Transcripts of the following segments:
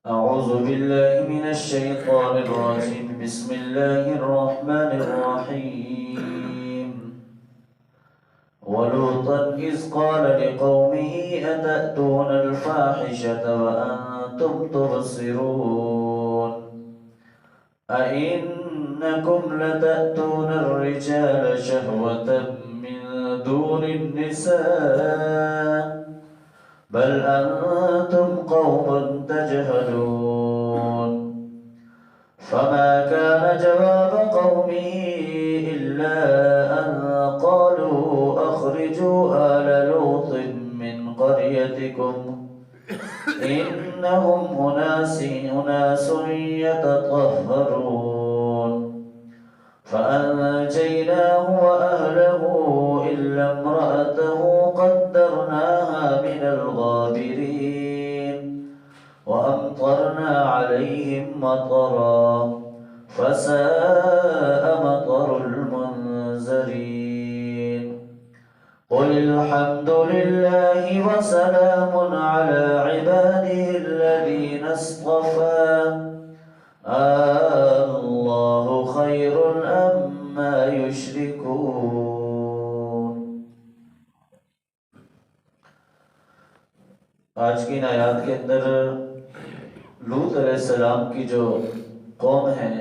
أعوذ بالله من الشيطان الرجيم. بسم الله الرحمن الرحيم. ولوطا إذ قال لقومه أتأتون الفاحشة وأنتم تبصرون أئنكم لتأتون الرجال شهوة من دون النساء بل أنتم قوم تجهلون. فما كان جواب قومه إلا أن قالوا أخرجوا آل لوط من قريتكم إنهم أناس يتطهرون. فأنجيناه وأهله إلا امرأته قدرناها من الغابرين وأمطرنا عليهم مطرا فساء مطر المنذرين. قل الحمد لله وسلام على عباده الذين اصطفى الله خير أما يشركون. آج کی ان آیات کے اندر لوط علیہ السلام کی جو قوم ہے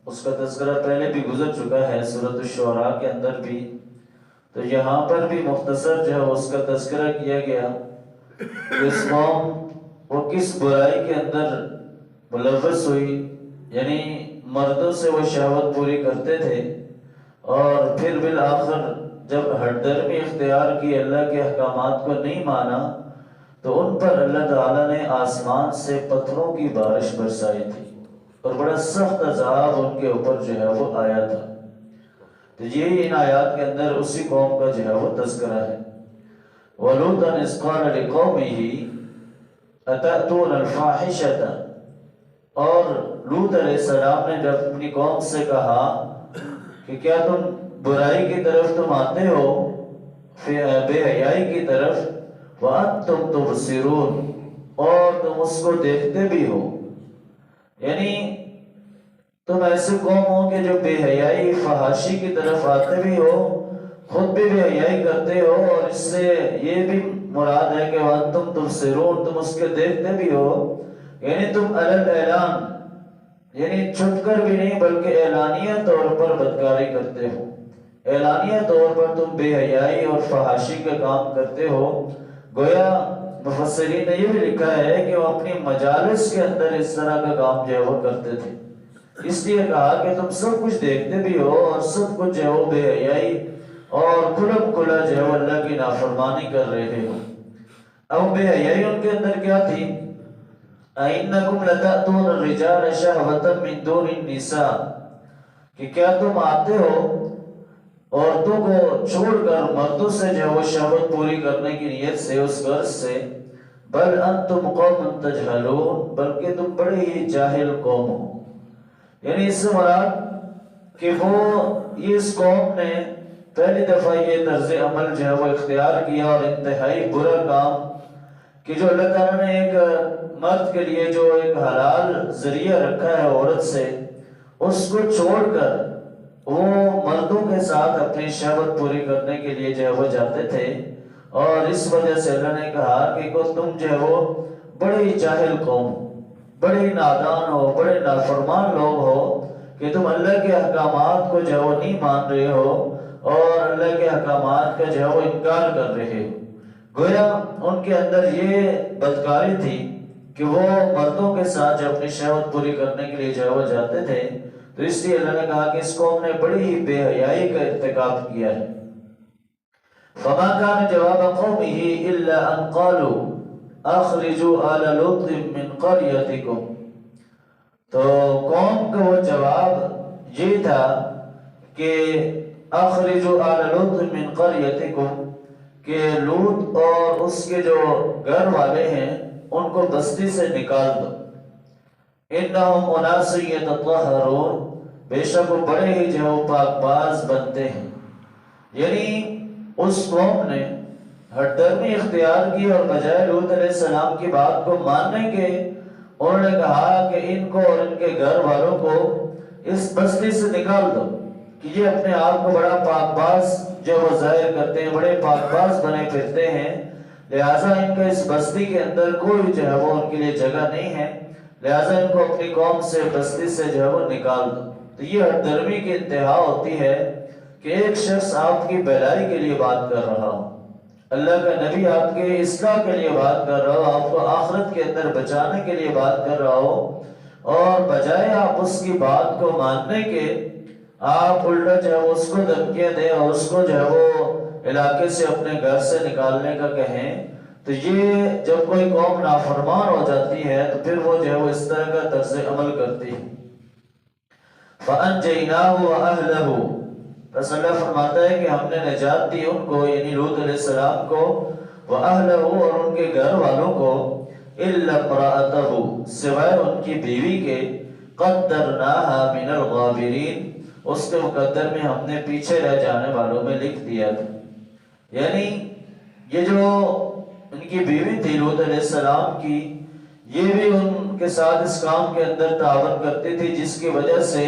اس کا تذکرہ پہلے بھی گزر چکا ہے سورۃ الشعراء کے اندر بھی، تو یہاں پر بھی مختصر جو ہے اس کا تذکرہ کیا گیا کہ اس قوم وہ کس برائی کے اندر ملوث ہوئی، یعنی مردوں سے وہ شہوت پوری کرتے تھے اور پھر بالآخر جب ہٹ درمی اختیار کی، اللہ کے احکامات کو نہیں مانا، تو ان پر اللہ تعالیٰ نے آسمان سے پتھروں کی بارش برسائی تھی اور بڑا سخت عذاب ان کے اوپر جو ہے وہ آیا تھا۔ تو یہ ان آیات کے اندر اسی قوم کا جو ہے وہ تذکرہ ہے۔ وَلُوطًا إِذْ قَالَ لِقَوْمِهِ أَتَأْتُونَ الْفَاحِشَةَ، اور لوط علیہ السلام نے جب اپنی قوم سے کہا کہ کیا تم برائی کی طرف تم آتے ہو، بے حیائی کی طرف، وَأَنْتُمْ تُبْصِرُونَ، اور تم اس کو دیکھتے بھی ہو، یعنی تم ایسے قوم ہو کہ جو بے حیائی فحاشی کی طرف آتے بھی ہو، خود بھی بے حیائی کرتے ہو، اور اس سے یہ بھی مراد ہے کہ وَأَنْتُمْ تُبْصِرُونَ، تم اس کے دیکھتے بھی ہو، یعنی تم علی اعلان، یعنی چھپ کر بھی نہیں بلکہ اعلانیہ طور پر بدکاری کرتے ہو، اعلانیہ طور پر تم بے حیائی اور فحاشی کا کام کرتے ہو۔ گویا مفسرین نے یہ بھی لکھا ہے کہ وہ اپنی مجالس کے اندر اس طرح کا کام جو ہے وہ کرتے تھے، اس لیے کہا کہ تم سب کچھ دیکھتے بھی ہو اور سب کچھ جو ہے وہ بے حیائی اور کھلم کھلا جو ہے وہ اللہ کی نافرمانی کر رہے ہو۔ اب بے حیائی ان کے اندر کیا تھی؟ اَإِنَّكُمْ لَتَأْتُونَ الرِّجَالَ شَهْوَةً مِّن دُونِ النِّسَاءِ، کہ کیا تم آتے ہو عورتوں کو چھوڑ کر مردوں سے جو وہ شہوت پوری کرنے کی نیت سے، اس غرض سے، بل انتم قوم تجہلون، بلکہ تم بڑے ہی جاہل قوم ہو۔ یعنی اس سے مراد کہ وہ اس قوم نے پہلی دفعہ یہ طرز عمل جو ہے وہ اختیار کیا اور انتہائی برا کام کہ جو اللہ تعالیٰ نے ایک مرد کے لیے جو ایک حلال ذریعہ رکھا ہے عورت سے، اس کو چھوڑ کر وہ مردوں کے ساتھ اپنی شہوت پوری کرنے کے لیے جو ہے وہ جاتے تھے، اور اس وجہ سے اللہ نے کہا کہ تم جو ہے وہ بڑے ہی جاہل قوم ہو، بڑے ہی نادان ہو، بڑے نافرمان لوگ ہو کہ تم اللہ کے احکامات کو جو ہے وہ نہیں مان رہے ہو اور اللہ کے احکامات کا جو ہے وہ انکار کر رہے ہو۔ گویا ان کے اندر یہ بدکاری تھی کہ وہ مردوں کے ساتھ جو اپنی شہوت پوری کرنے کے لیے جو ہے وہ جاتے تھے، تو اس لیے اللہ نے کہا کہ اس قوم نے بڑی ہی بے حیائی کا ارتکاب کیا ہے۔ فما كان جواب قومه الا ان قالوا اخرجوا آل لوط من قريتكم، تو قوم کا وہ جواب یہ تھا کہ اخرجوا آل لوط من قريتكم، کہ لوط اور اس کے جو گھر والے ہیں ان کو بستی سے نکال دو، انہم اناس یتطہرون، بے شک وہ بڑے ہی جو پاک باز بنتے ہیں۔ یعنی اس قوم نے ہٹ درمی اختیار کی اور بجائے لوط علیہ السلام کی بات کو ماننے کے انہوں نے کہا کہ ان کو اور ان کے گھر والوں کو اس بستی سے نکال دو کہ یہ اپنے آپ کو بڑا پاک باز جو وہ ظاہر کرتے ہیں، بڑے پاک باز بنے پھرتے ہیں، لہٰذا ان کا اس بستی کے اندر کوئی جو ہے وہ ان کے لیے جگہ نہیں ہے، لہٰذا ان کو اپنی قوم سے بستی سے جو ہے وہ نکال دو۔ تو یہ ہر درمی کی انتہا ہوتی ہے کہ ایک شخص آپ کی بھلائی کے لیے بات کر رہا ہو، اللہ کا نبی آپ کے اصلاح کے لیے بات کر رہا ہو، آپ کو آخرت کے اندر بچانے کے لیے بات کر رہا ہو، اور بجائے آپ اس کی بات کو ماننے کے آپ الٹا جو ہے وہ اس کو دھمکیاں دیں اور اس کو جو ہے وہ علاقے سے اپنے گھر سے نکالنے کا کہیں، تو یہ جب کوئی قوم نافرمان ہو جاتی ہے تو پھر وہ جو ہے وہ اس طرح کا طرز عمل کرتی ہے۔ فَأَنْجَيْنَاهُ وَأَهْلَهُ، بس اللہ فرماتا ہے کہ ہم نے نجات دی ان کو، یعنی لوط علیہ السلام کو، وَأَهْلَهُ، اور ان کے گھر والوں کو، إِلَّا امْرَأَتَهُ، سوائے ان کی بیوی کے، قَدَّرْنَاهَا مِنَ الْغَابِرِينَ، اس کے مقدر میں ہم نے پیچھے رہ جانے والوں میں لکھ دیا تھا۔ یعنی یہ جو ان کی بیوی تھی لوط علیہ السلام کی، یہ بھی ان کے ساتھ اس کام کے اندر تعاون کرتی تھی، جس کی وجہ سے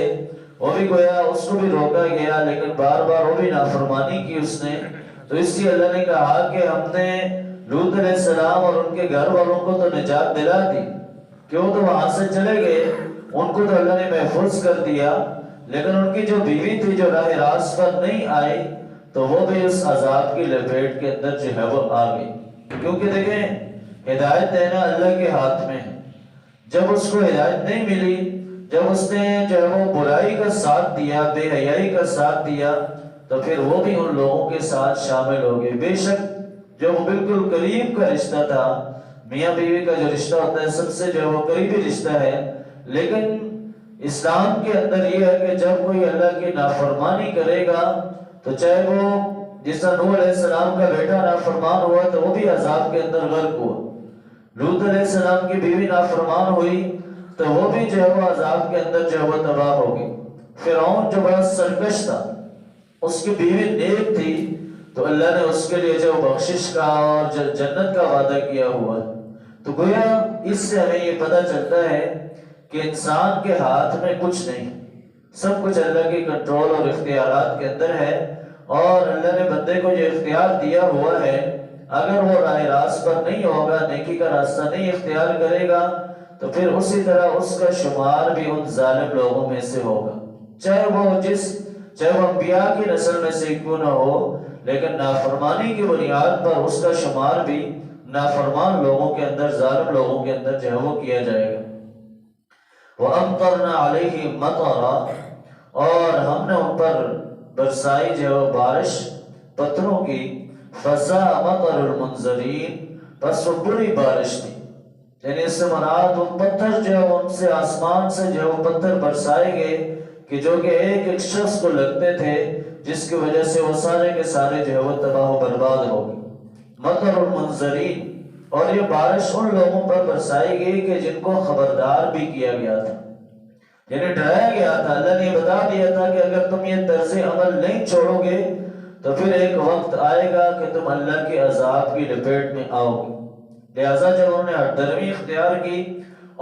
وہ بھی گویا اس کو بھی روکا گیا، لیکن بار بار وہ بھی نافرمانی کی اس نے، تو اس لیے اللہ نے کہا کہ ہم نے لوط علیہ السلام اور ان کے گھر والوں کو تو نجات دلا دی کہ وہ تو وہاں سے چلے گئے، ان کو تو اللہ نے محفوظ کر دیا، لیکن ان کی جو بیوی تھی جو راہ راست پر نہیں آئی تو وہ بھی اس عذاب کی لپیٹ کے اندر جو ہے وہ آ گئی، کیونکہ دیکھیں ہدایت دینا اللہ کے ہاتھ میں ہے۔ جب اس کو ہدایت نہیں ملی، جب اس نے جو ہے وہ برائی کا ساتھ دیا، بے حیائی کا ساتھ دیا، تو پھر وہ بھی ان لوگوں کے ساتھ شامل ہو گئے۔ بے شک جو وہ بالکل قریب کا رشتہ تھا، میاں بیوی کا جو رشتہ ہوتا ہے سب سے جو ہے وہ قریبی رشتہ ہے، لیکن اسلام کے اندر یہ ہے کہ جب کوئی اللہ کی نافرمانی کرے گا تو چاہے وہ جس طرح نوح علیہ السلام کا بیٹا نافرمان ہوا تو وہ بھی عذاب کے اندر غرق ہوا، لوط علیہ السلام کی بیوی نافرمان ہوئی تو وہ بھی جو ہے وہ عذاب کے اندر جو ہے وہ تباہ ہو گئی۔ فرعون جو بڑا سرکش تھا، اس کی بیوی نیک تھی تو اللہ نے اس کے لیے جو بخشش کا اور جنت کا وعدہ کیا ہوا ہے۔ تو گویا اس سے ہمیں یہ پتہ چلتا ہے کہ انسان کے ہاتھ میں کچھ نہیں، سب کچھ اللہ کی کنٹرول اور اختیارات کے اندر ہے، اور اللہ نے بندے کو جو اختیار دیا ہوا ہے، اگر وہ راہ راست پر نہیں ہوگا، نیکی کا راستہ نہیں اختیار کرے گا، تو پھر اسی طرح اس کا شمار بھی ان ظالم لوگوں میں سے ہوگا، چاہے وہ انبیاء کی نسل میں سے کیوں نہ ہو، لیکن نافرمانی کی بنیاد پر اس کا شمار بھی نافرمان لوگوں کے اندر، ظالم لوگوں کے اندر جو ہے وہ کیا جائے گا۔ وَأَمْطَرْنَا عَلَيْهِمْ مَطَرًا، اور ہم نے ان پر برسائی جو ہے وہ بارش پتھروں کی، فَسَاءَ مَطَرُ الْمُنذَرِينَ، بس وہ بری بارش تھی، یعنی اس سے مراد وہ پتھر جو ہے ان سے آسمان سے جو ہے وہ پتھر برسائے گئے کہ جو کہ ایک ایک شخص کو لگتے تھے، جس کی وجہ سے وہ سارے کے سارے جو ہے وہ تباہ و برباد ہو گئے۔ مطر المنذرین، اور یہ بارش ان لوگوں پر برسائی گئی کہ جن کو خبردار بھی کیا گیا تھا، یعنی ڈرایا گیا تھا، اللہ نے بتا دیا تھا کہ اگر تم یہ طرز عمل نہیں چھوڑو گے تو پھر ایک وقت آئے گا کہ تم اللہ کے عذاب کی لپیٹ میں آؤ گے۔ لہٰذا جب انہوں نے ہٹ درمی اختیار کی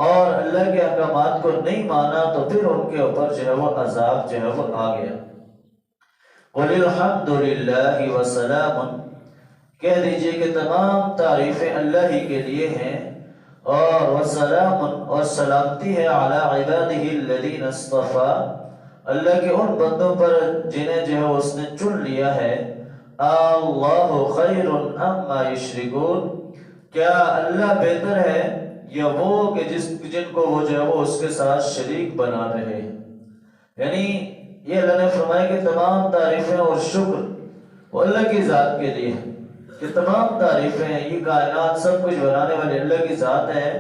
اور اللہ کے احکامات کو نہیں مانا تو پھر ان کے اوپر جو ہے وہ عذاب جو ہے وہ آ گیا۔ قُلِ الْحَمْدُ لِلَّهِ وَسَلَامٌ، کہہ دیجئے کہ تمام تعریفیں اللہ ہی کے لیے ہیں، اور وَسَلَامٌ، اور سلامتی ہے، عَلَىٰ عِبَادِهِ الَّذِينَ اصْطَفَىٰ، اللہ کے ان بندوں پر جنہیں جو ہے اس نے چن لیا ہے۔ اللَّهُ خَيْرٌ أَمَّا يُشْرِكُونَ، کیا اللہ بہتر ہے یا وہ کہ جن کو وہ جو ہے وہ اس کے ساتھ شریک بنا رہے ہیں؟ یعنی یہ اللہ نے فرمایا کہ تمام تعریفیں اور شکر وہ اللہ کی ذات کے لیے ہیں، کہ تمام تعریفیں، یہ کائنات سب کچھ بنانے والے اللہ کی ذات ہے،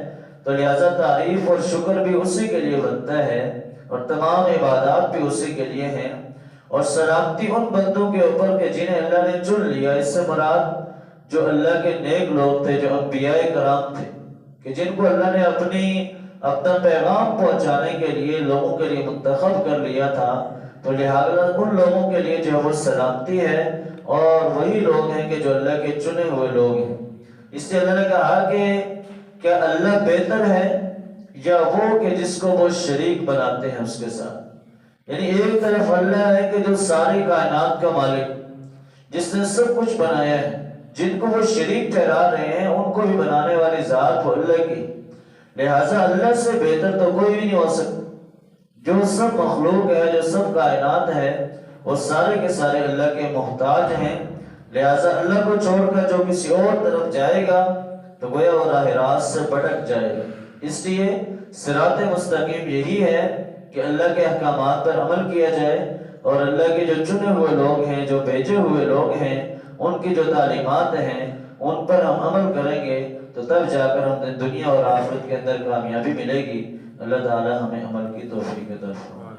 تو لہٰذا تعریف اور شکر بھی اسی کے لیے بنتا ہے، اور تمام عبادات بھی اسی کے لیے ہیں، اور سلامتی ان بندوں کے اوپر کہ جنہیں اللہ نے چن لیا۔ اس سے مراد جو اللہ کے نیک لوگ تھے، جو انبیاء کرام تھے، کہ جن کو اللہ نے اپنا پیغام پہنچانے کے لیے لوگوں کے لیے منتخب کر لیا تھا، تو لہٰذا ان لوگوں کے لیے جو ہے وہ سلامتی ہے، اور وہی لوگ ہیں کہ جو اللہ کے چنے ہوئے لوگ ہیں۔ اس سے اللہ نے کہا کہ کیا اللہ بہتر ہے یا وہ کہ جس کو وہ شریک بناتے ہیں اس کے ساتھ۔ یعنی ایک طرف اللہ ہے کہ جو ساری کائنات کا مالک، جس نے سب کچھ بنایا ہے، جن کو وہ شریک ٹھہرا رہے ہیں ان کو بھی بنانے والی ذات وہ اللہ کی، لہٰذا اللہ سے بہتر تو کوئی بھی نہیں ہو سکتا۔ جو سب مخلوق ہے، جو سب کائنات ہے، وہ سارے کے سارے اللہ کے محتاج ہیں، لہٰذا اللہ کو چھوڑ کر جو کسی اور طرف جائے گا تو گویا وہ راہ راست سے بھٹک جائے گا۔ اس لیے صراط مستقیم یہی ہے کہ اللہ کے احکامات پر عمل کیا جائے، اور اللہ کے جو چنے ہوئے لوگ ہیں، جو بھیجے ہوئے لوگ ہیں، ان کی جو تعلیمات ہیں ان پر ہم عمل کریں گے تو تب جا کر ہمیں دنیا اور آخرت کے اندر کامیابی ملے گی۔ اللہ تعالی ہمیں عمل کی توفیق عطا فرمائے۔